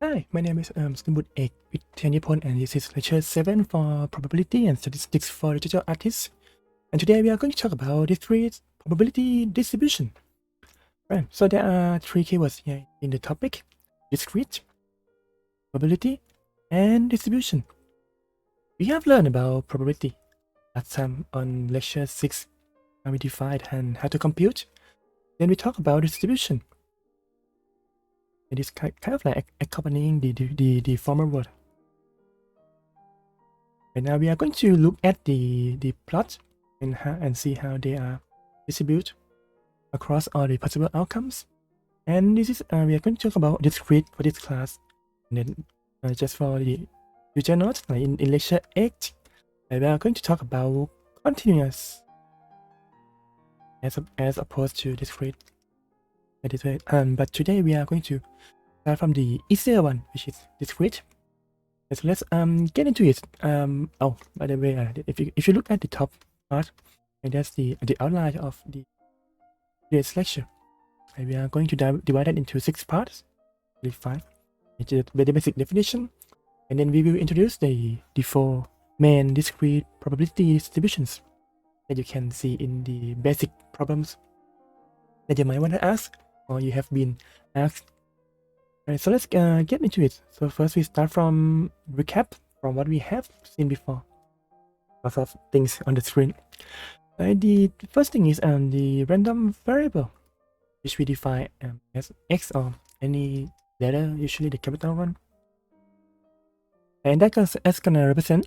Hi, my name is Snubut Ek Vidyanyapon, and this is lecture 7 for probability and statistics for digital artists. And today we are going to talk about discrete probability distribution. Right, so there are three keywords here in the topic: discrete, probability, and distribution. We have learned about probability last time on lecture 6, how we define and how to compute. Then we talk about distribution. It is kind of like accompanying the former word. And now we are going to look at the plot and see how they are distributed across all the possible outcomes. And this is we are going to talk about discrete for this class. And then just for the future notes, like in lecture 8, we are going to talk about continuous as opposed to discrete. But today we are going to start from the easier one, which is discrete. So let's get into it. Oh, by the way, if you look at the top part, and that's the outline of today's lecture. And we are going to divide it into 6 parts. Really fine. It's a very basic definition, and then we will introduce the 4 main discrete probability distributions that you can see in the basic problems that you might want to ask or you have been asked. Alright, so let's get into it. So first we start from recap from what we have seen before. Lots of things on the screen. The first thing is the random variable, which we define as x or any letter, usually the capital one. And that is gonna represent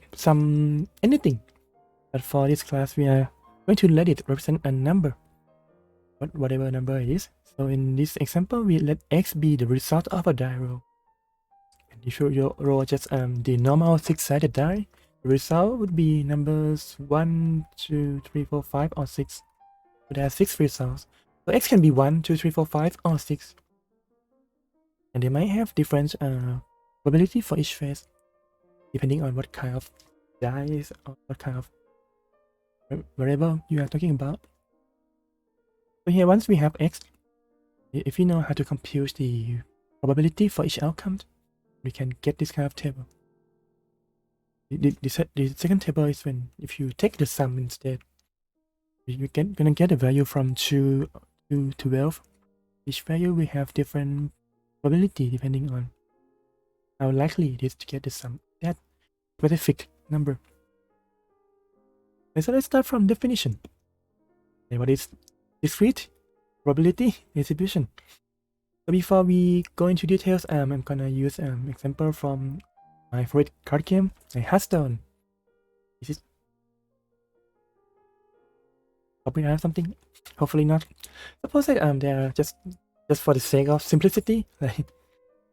anything. But for this class, we are going to let it represent a number, whatever number it is. So in this example, we let x be the result of a die roll. And if you roll just the normal 6-sided die, the result would be numbers 1, 2, 3, 4, 5, or 6. So there are 6 results. So x can be 1, 2, 3, 4, 5, or 6. And they might have different probability for each phase, depending on what kind of dice or what kind of variable you are talking about. So here, once we have x, if we know how to compute the probability for each outcome, we can get this kind of table. The second table is when if you take the sum instead, you're gonna get a value from 2 to 12. Each value will have different probability depending on how likely it is to get the sum that specific number. And so let's start from definition. And what is discrete probability distribution? So before we go into details, I'm gonna use example from my favorite card game, Hearthstone. Is it hoping I have something? Hopefully not. Suppose that they are just for the sake of simplicity, like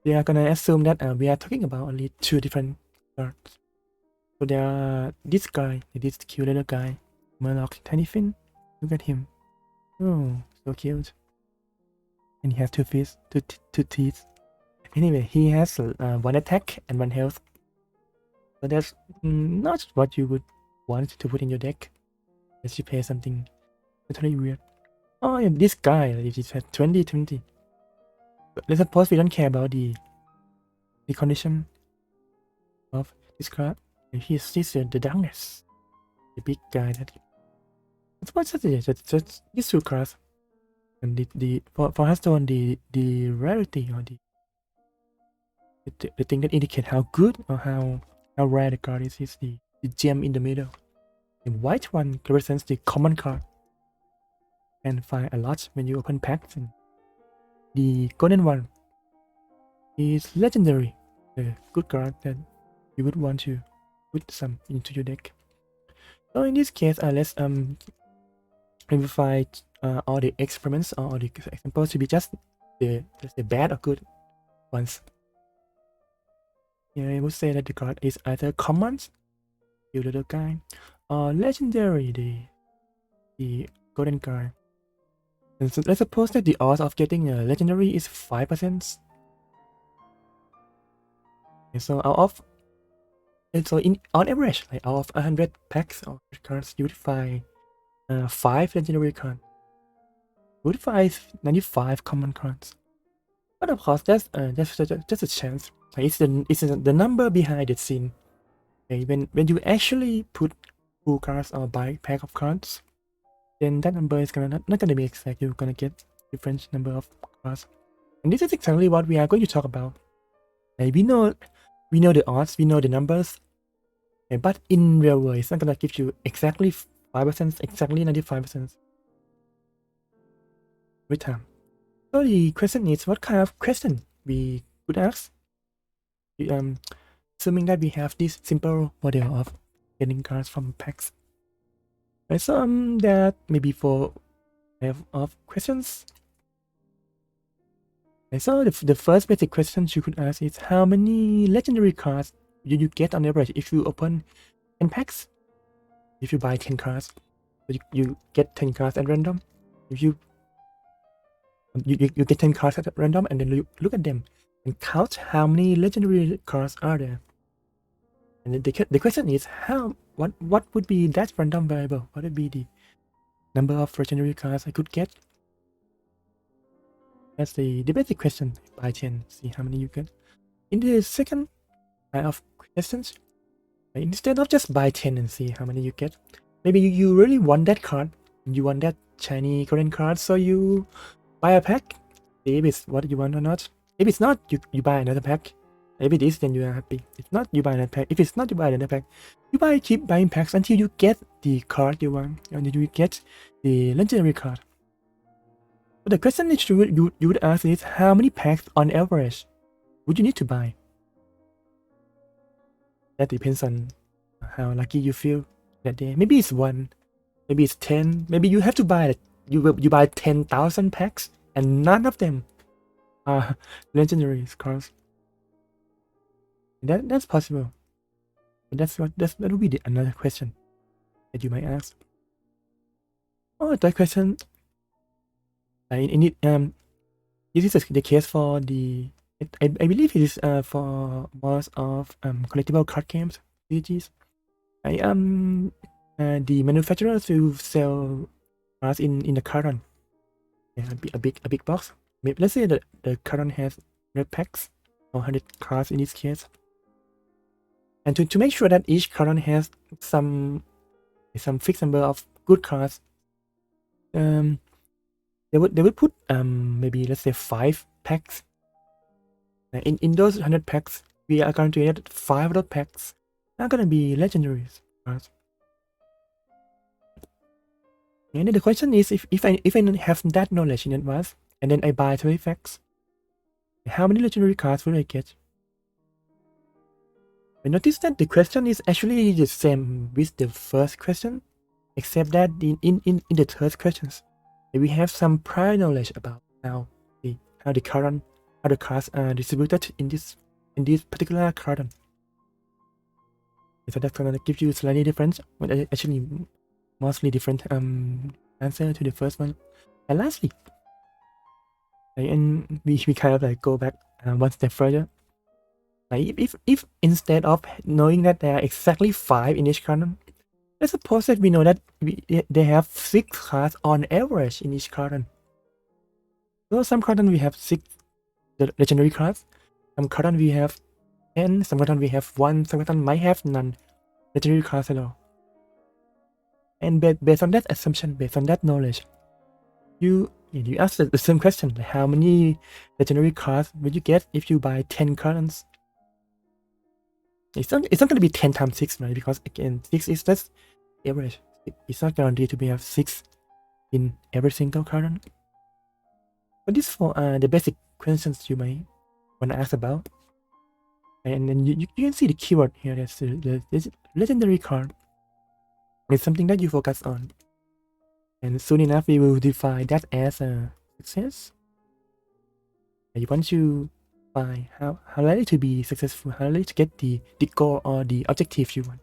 we are gonna assume that we are talking about only 2 different cards. So there are this guy, this cute little guy, Murloc Tinyfin. Look at him. Oh, so cute. And he has 2 fists, 2 teeth. Anyway, he has 1 attack and 1 health. So that's not what you would want to put in your deck. Unless you play something totally weird. Oh, yeah, this guy, it is at 20. But let's suppose we don't care about the condition of this card. He's the darkness. The big guy that. What's that? That's these 2 cards. And for Hearthstone, the rarity or the thing that indicate how good or how rare the card is the gem in the middle. The white one represents the common card. You can find a lot when you open packs. And the golden one is legendary, the good card that you would want to put some into your deck. So in this case, let's simplify all the experiments or all the examples to be just the bad or good ones. Yeah, I would say that the card is either common, you little guy, or legendary, the golden card. And so let's suppose that the odds of getting a legendary is 5%. And so on average, like out of 100 packs or cards, you would find 5 legendary cards. You would find 95 common cards. But of course, that's just a chance. It's the number behind the scene. Okay, when you actually put full cards or buy pack of cards, then that number is not gonna be exact. You're gonna get different number of cards, and this is exactly what we are going to talk about. Okay, we know the odds, we know the numbers, okay, but in real world, it's not gonna give you exactly 5%, exactly 95% every time. So the question is, what kind of question we could ask? Assuming that we have this simple model of getting cards from packs. Right, so that maybe for of questions. Okay, so the first basic question you could ask is, how many legendary cards do you get on average if you open 10 packs? If you buy 10 cards, so you get 10 cards at random. If you get 10 cards at random, and then you look at them and count how many legendary cards are there. And the question is, what would be that random variable? What would be the number of legendary cards I could get? That's the basic question. Buy 10, see how many you get. In the second kind of questions, instead of just buy 10 and see how many you get, maybe you really want that card, you want that shiny Korean card, so you buy a pack, see if it's what you want or not. If it's not, you buy another pack. If it is, then you are happy. If not, you buy another pack. If it's not, you buy another pack. You keep buying packs until you get the card you want, and you get the legendary card. But the question that you would ask is, how many packs on average would you need to buy? That depends on how lucky you feel that day. Maybe it's 1, maybe it's 10, maybe you have to buy you buy 10,000 packs and none of them are legendary cards. That's possible. But that would be another question that you might ask. Oh, that question. This is the case for the. I believe it is for most of collectible card games, CGs. The manufacturers will sell cards in the carton. Yeah, a big box. Maybe, let's say that the carton has 100 packs or 100 cards in this case. And to make sure that each carton has some fixed number of good cards, they would put maybe, let's say, 5 packs. In those 100 packs, we are going to get 5 of those packs are gonna be legendary cards. And then the question is, if I have that knowledge in advance, and then I buy 20 packs, how many legendary cards will I get? I noticed that the question is actually the same with the first question, except that in the third questions, we have some prior knowledge about how the cards are distributed in this particular carton. So that's gonna give you slightly different, but actually mostly different answer to the first one. And lastly, and we kind of like go back one step further. If instead of knowing that there are exactly 5 in each carton, let's suppose that we know that they have 6 cards on average in each carton. So some carton we have 6 legendary cards, some carton we have 10, some carton we have 1, some carton might have none legendary cards at all. And based on that assumption, based on that knowledge, you ask the same question, like how many legendary cards would you get if you buy 10 cartons? It's not going to be 10 times 6, right? Because again, 6 is just average. It's not guaranteed to be have 6 in every single carton. But this for the basic questions you might want to ask about. And then you can see the keyword here. That's the legendary card. It's something that you focus on. And soon enough, we will define that as a success. And once you find how likely to be successful, how likely to get the goal or the objective you want.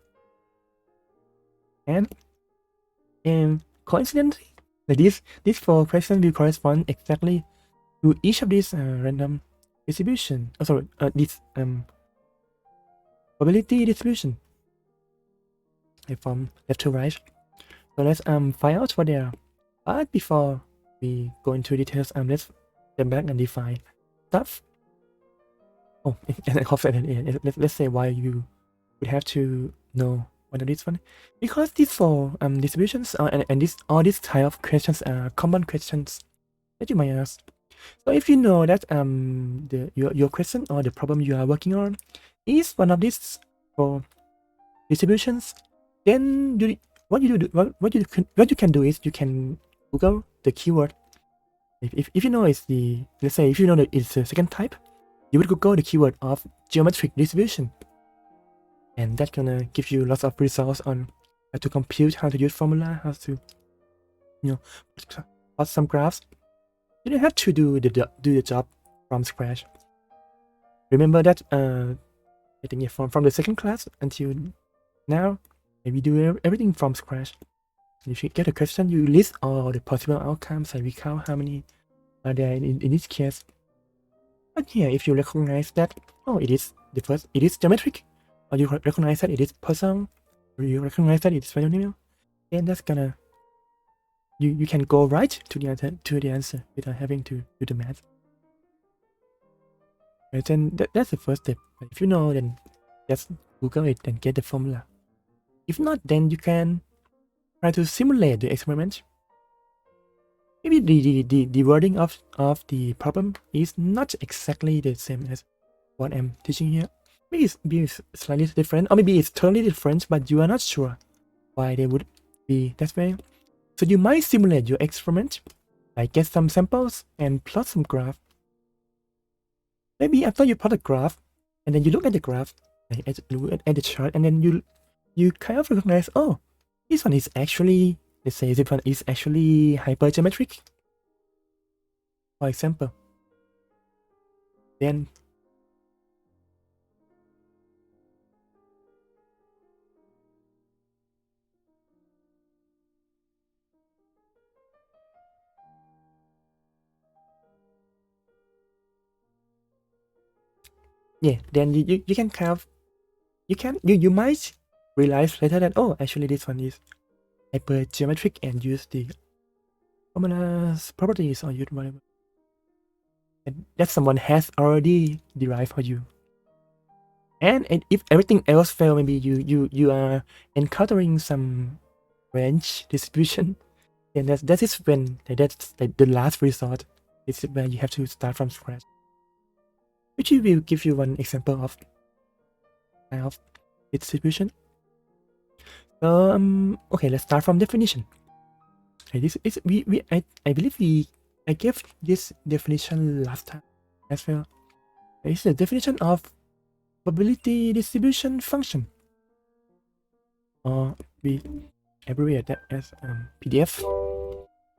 And coincidentally, these 4 questions will correspond exactly to each of these random distribution. Oh, sorry, this probability distribution. From left to right. So let's find out what they are. But before we go into details, let's step back and define stuff. Oh, and let's say why you would have to know what it is one, because these four distributions and this all these type of questions are common questions that you might ask. So if you know that your question or the problem you are working on is one of these four distributions, then what you can do is you can Google the keyword. If you know it's the, let's say if you know that it's the second type, you would Google the keyword of geometric distribution, and that's gonna give you lots of results on how to compute, how to use formula, how to plot some graphs. You don't have to do the job from scratch. Remember that I think from the second class until now, we do everything from scratch. If you get a question, you list all the possible outcomes and we count how many are there in each case. But here, if you recognize that, oh, it is geometric, or you recognize that it is Poisson, or you recognize that it is polynomial, then that's gonna, you can go right to the answer without having to do the math. Right, then that's the first step. But if you know, then just Google it and get the formula. If not, then you can try to simulate the experiment. Maybe the wording of the problem is not exactly the same as what I'm teaching here. Maybe it's slightly different, or maybe it's totally different, but you are not sure why they would be that way. So you might simulate your experiment, like get some samples and plot some graph. Maybe after you plot a graph, and then you look at the graph, at the chart, and then you kind of recognize, oh, this one is actually, let's say this one is actually hypergeometric, for example. Then yeah, then you can kind of, you might realize later that, oh, actually this one is hypergeometric, and use the formulas, properties, or use whatever that someone has already derived for you. And if everything else fails, maybe you are encountering some range distribution, then that is when that's like the last resort. It's where you have to start from scratch. Which will give you one example of distribution. So okay, let's start from definition. Okay, this is I believe I gave this definition last time as well. It's the definition of probability distribution function, or we abbreviate that as PDF,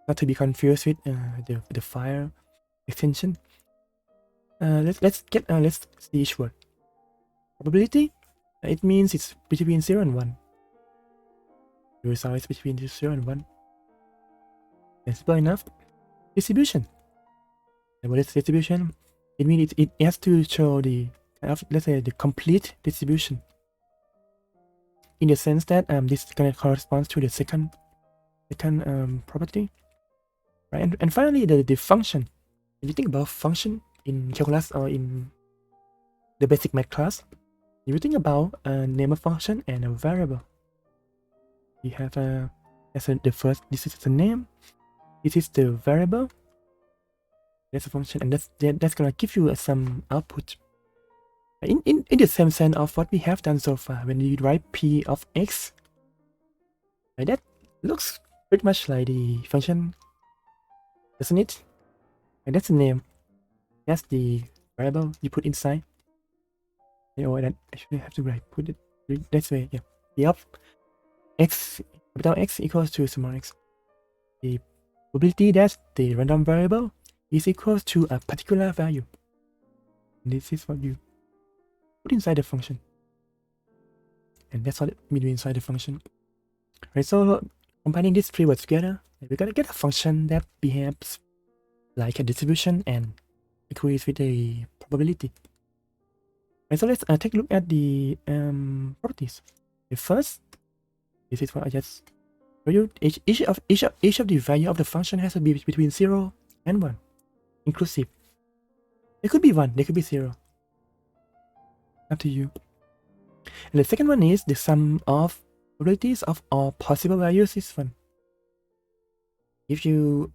not to be confused with the file extension. Let's see each word. Probability, it means it's between 0 and 1. The result is between 0 and 1. That's simple enough. Distribution. And what is distribution? It means it has to show the let's say the complete distribution, in the sense that this kind of corresponds to the second property, right? And finally the function. When you think about function in calculus or in the basic math class, you think about a name of function and a variable. You have the first, this is the name, this is the variable, that's a function, and that's gonna give you some output. In the same sense of what we have done so far, when you write p of x, right, that looks pretty much like the function, doesn't it? And that's the name. That's the variable you put inside. Oh, I actually have to put it this way. Yeah, p of x, capital X equals to small x. The probability that the random variable is equals to a particular value. And this is what you put inside the function, and that's what it means inside the function. Right, so combining these three words together, we're gonna get a function that behaves like a distribution and agrees with the probability. Right, so let's take a look at the properties. The first, this is what I just showed you. Each of the value of the function has to be between 0 and 1, inclusive. There could be 1, there could be 0. Up to you. And the second one is the sum of probabilities of all possible values is 1. If you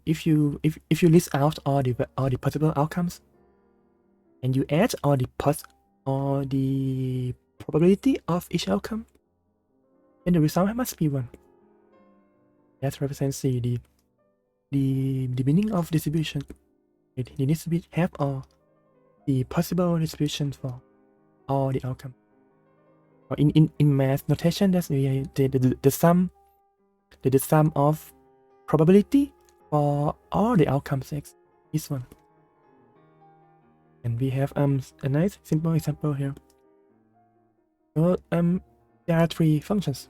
list out all the possible outcomes and you add all the probability of each outcome, then the result must be 1. That represents the meaning of distribution. It needs to have all the possible distribution for all the outcomes. Or in math notation, that's the sum of probability for all the outcomes x is 1. And we have a nice simple example here. So there are 3 functions,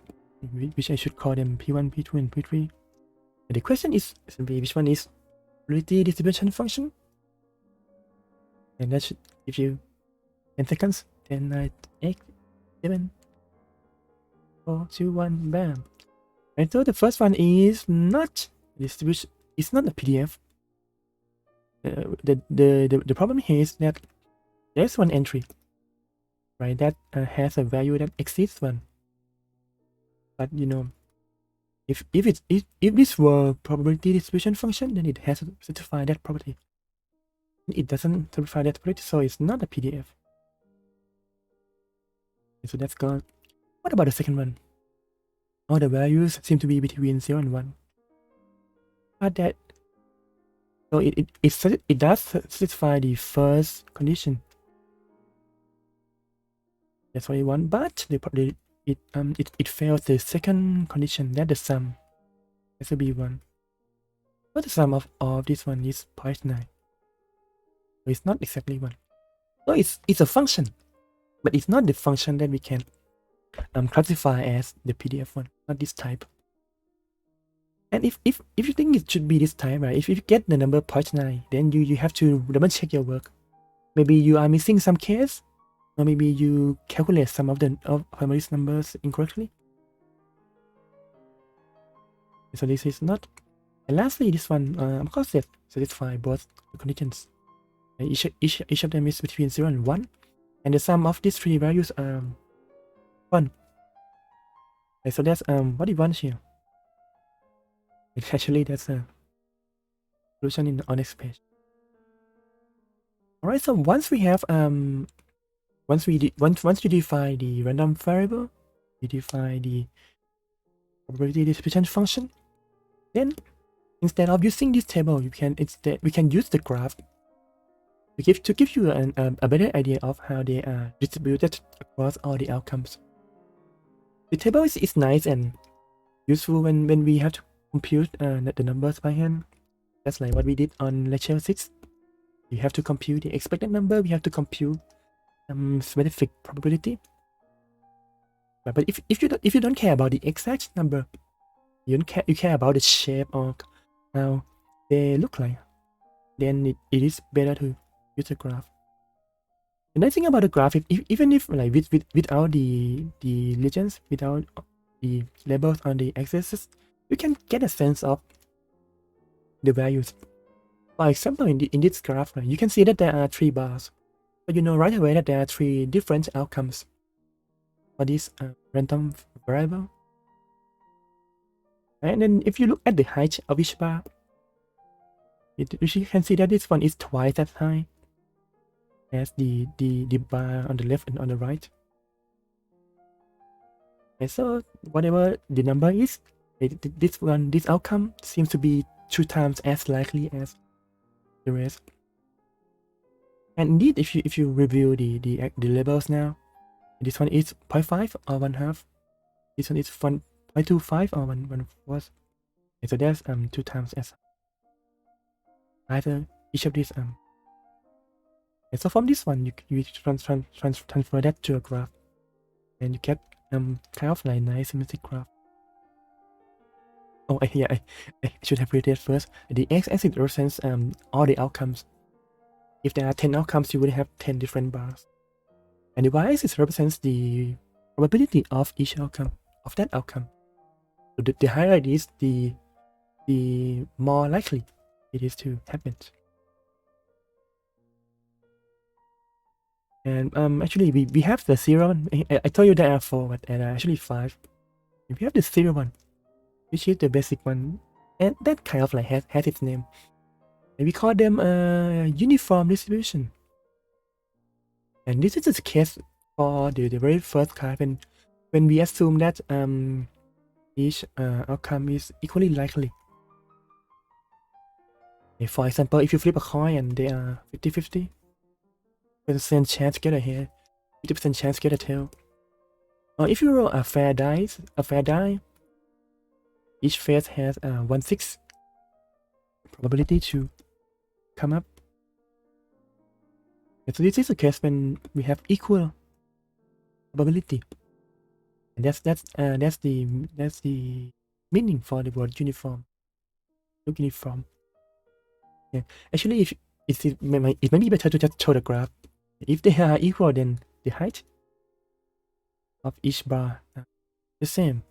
which I should call them p1, p2, and p3. And the question is simply which one is probability distribution function? And that should give you 10 seconds. 10, 9, 8, 7, 4, 2, 1, bam. And so the first one is not distribution. It's not a PDF. The problem here is that there's one entry, right, that has a value that exceeds 1. But you know, if this were probability distribution function, then it has to satisfy that property. It doesn't satisfy that property, so it's not a PDF. So that's gone. What about the second one? All the values seem to be between 0 and 1. But that, so it does satisfy the first condition. That's what you want, but it fails the second condition, that the sum has to be 1. But the sum of this one is 0.9. So it's not exactly 1. So it's a function, but it's not the function that we can classify as the PDF one, not this type. And if you think it should be this type, right? If you get the number 0.9, then you have to double check your work. Maybe you are missing some case, or maybe you calculate some of these numbers incorrectly. So this is not. And lastly, this one, of course, that satisfy both the conditions. Each of them is between 0 and 1, and the sum of these 3 values are 1. Okay, so that's what we want here. Actually, that's a solution in the next page. All right, so once we have once you define the random variable, you define the probability distribution function, then instead of using this table, we can use the graph to give you a better idea of how they are distributed across all the outcomes. The table is nice and useful when we have to compute the numbers by hand. That's like what we did on lecture 6. We have to compute the expected number. We have to compute specific probability. But if you don't care about the exact number, you care about the shape or how they look like, then it is better to use a graph. The nice thing about the graph, even if like without the legends, without the labels on the axes, you can get a sense of the values. For example, in this graph, you can see that there are 3 bars, but you know right away that there are 3 different outcomes for this random variable. And then if you look at the height of each bar, you can see that this one is twice as high as the bar on the left and on the right. And so whatever the number is, this outcome seems to be 2 times as likely as the rest. And indeed, if you review the labels now, this one is 0.5 or 1/2. This one is 1.25 or 1/4. And so that's 2 times as either each of these and so from this one you transfer that to a graph, and you get kind of like nice symmetric graph. Oh yeah, I should have read that first. The x-axis represents all the outcomes. If there are 10 outcomes, you would have 10 different bars. And the y-axis represents the probability of each outcome, of that outcome. So the higher it is, the more likely it is to happen. And actually we have the 0 one. I told you there are 4, but there are actually 5. We have the 0 one, which is the basic one, and that kind of like has its name. And we call them uniform distribution. And this is the case for the very first card when we assume that each outcome is equally likely. For example, if you flip a coin and they are 50-50, 50% chance to get a head, 50% chance to get a tail. Or if you roll a fair die, each face has a 1/6 probability to come up. And so this is the case when we have equal probability, and that's the meaning for the word uniform. Look uniform. Yeah, actually, if it may be better to just show the graph. If they are equal, then the height of each bar the same.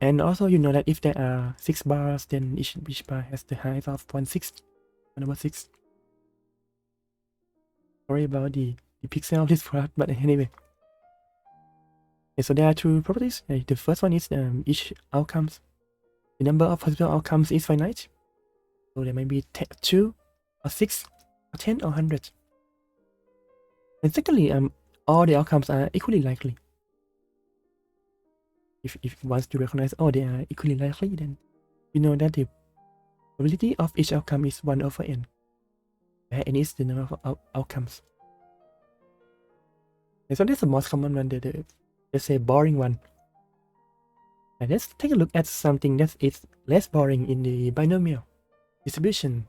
And also you know that if there are 6 bars, then each bar has the height of 1/6. Sorry about the pixel of this graph, but anyway. Okay, so there are two properties. The first one is each outcomes. The number of possible outcomes is finite. So there may be 2 or 6 or 10 or 100. And secondly, all the outcomes are equally likely. If once you recognize they are equally likely, then you know that the probability of each outcome is 1/n, where n is the number of outcomes. And so that's the most common one, let's say boring one. And let's take a look at something that is less boring in the binomial distribution.